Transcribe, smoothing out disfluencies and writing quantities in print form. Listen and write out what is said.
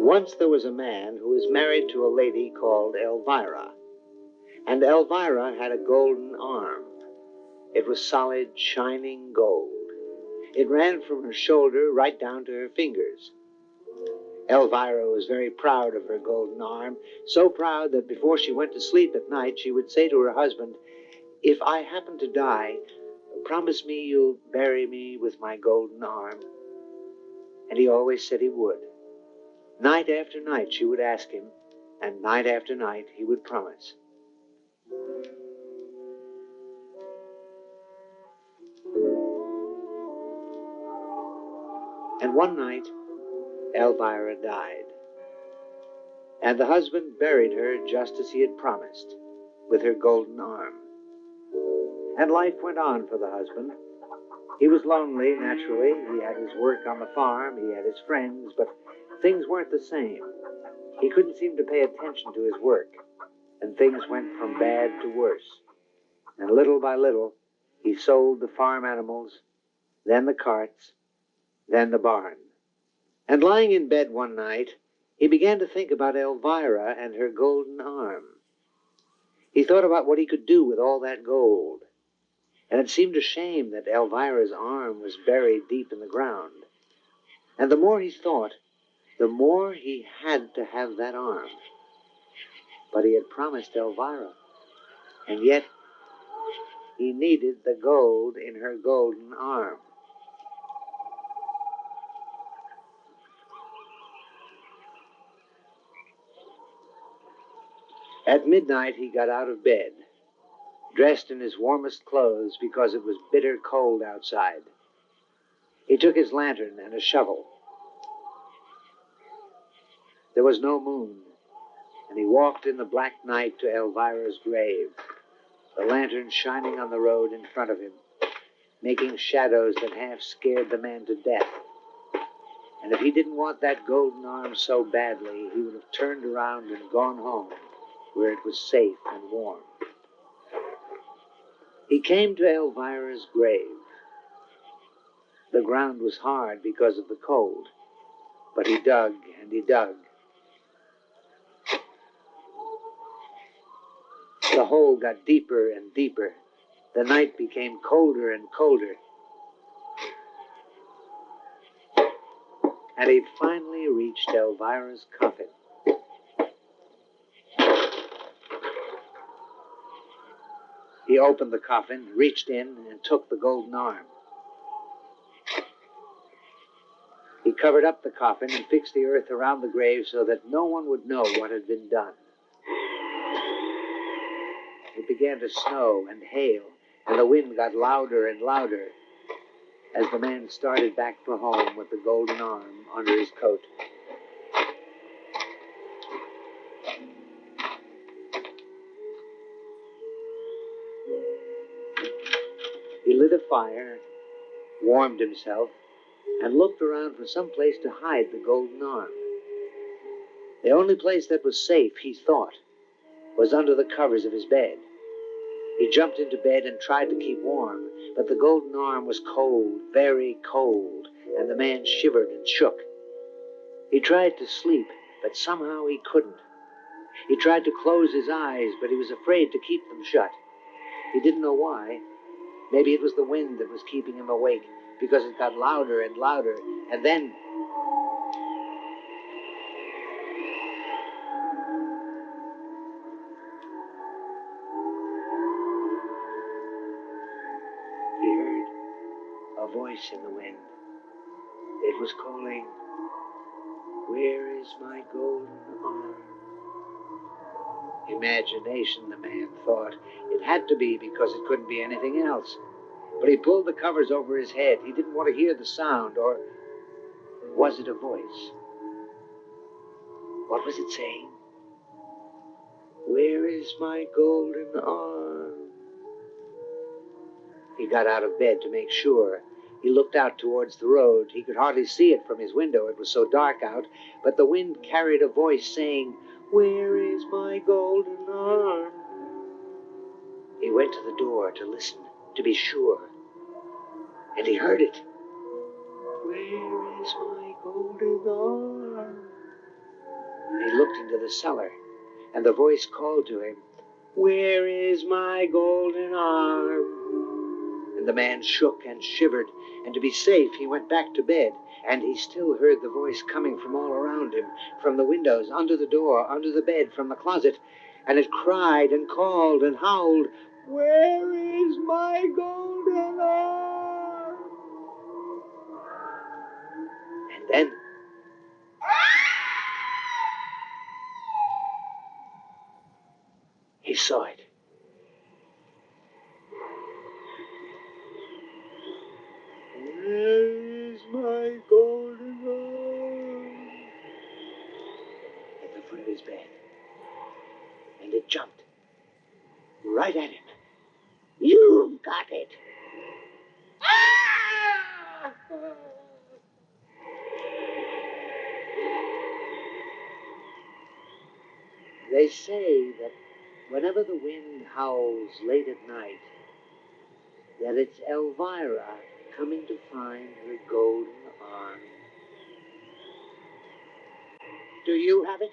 Once there was a man who was married to a lady called Elvira, and Elvira had a golden arm. It was solid, shining gold. It ran from her shoulder right down to her fingers. Elvira was very proud of her golden arm, so proud that before she went to sleep at night, she would say to her husband, "If I happen to die, promise me you'll bury me with my golden arm." And he always said he would. Night after night she would ask him, and night after night he would promise. And one night, Elvira died. And the husband buried her just as he had promised, with her golden arm. And life went on for the husband. He was lonely, naturally. He had his work on the farm, he had his friends, but things weren't the same. He couldn't seem to pay attention to his work, and things went from bad to worse. And little by little, he sold the farm animals, then the carts, then the barn. And lying in bed one night, he began to think about Elvira and her golden arm. He thought about what he could do with all that gold. And it seemed a shame that Elvira's arm was buried deep in the ground. And the more he thought, the more he had to have that arm. But he had promised Elvira, and yet he needed the gold in her golden arm. At midnight he got out of bed, dressed in his warmest clothes because it was bitter cold outside. He took his lantern and a shovel. There was no moon, and he walked in the black night to Elvira's grave, the lantern shining on the road in front of him, making shadows that half scared the man to death. And if he didn't want that golden arm so badly, he would have turned around and gone home, where it was safe and warm. He came to Elvira's grave. The ground was hard because of the cold, but he dug and he dug. The hole got deeper and deeper. The night became colder and colder. And he finally reached Elvira's coffin. He opened the coffin, reached in, and took the golden arm. He covered up the coffin and fixed the earth around the grave so that no one would know what had been done. It began to snow and hail, and the wind got louder and louder as the man started back for home with the golden arm under his coat. He lit a fire, warmed himself, and looked around for some place to hide the golden arm. The only place that was safe, he thought, was under the covers of his bed. He jumped into bed and tried to keep warm, but the golden arm was cold, very cold, and the man shivered and shook. He tried to sleep, but somehow he couldn't. He tried to close his eyes, but he was afraid to keep them shut. He didn't know why. Maybe it was the wind that was keeping him awake, because it got louder and louder, and then he heard a voice in the wind. It was calling, "Where is my golden arm?" Imagination, the man thought. It had to be, because it couldn't be anything else. But he pulled the covers over his head. He didn't want to hear the sound, or was it a voice? What was it saying? "Where is my golden arm?" He got out of bed to make sure. He looked out towards the road. He could hardly see it from his window. It was so dark out. But the wind carried a voice saying, "Where is my golden arm?" He went to the door to listen, to be sure. And he heard it. "Where is my golden arm?" He looked into the cellar, and the voice called to him, "Where is my golden arm?" And the man shook and shivered, and to be safe he went back to bed, and he still heard the voice coming from all around him, from the windows, under the door, under the bed, from the closet, and it cried and called and howled, "Where is my golden arm?" And then he saw it. "Where is my golden arm?" At the foot of his bed. And it jumped right at him. "You've got it." They say that whenever the wind howls late at night, that it's Elvira coming to find her golden arm. Do you have it?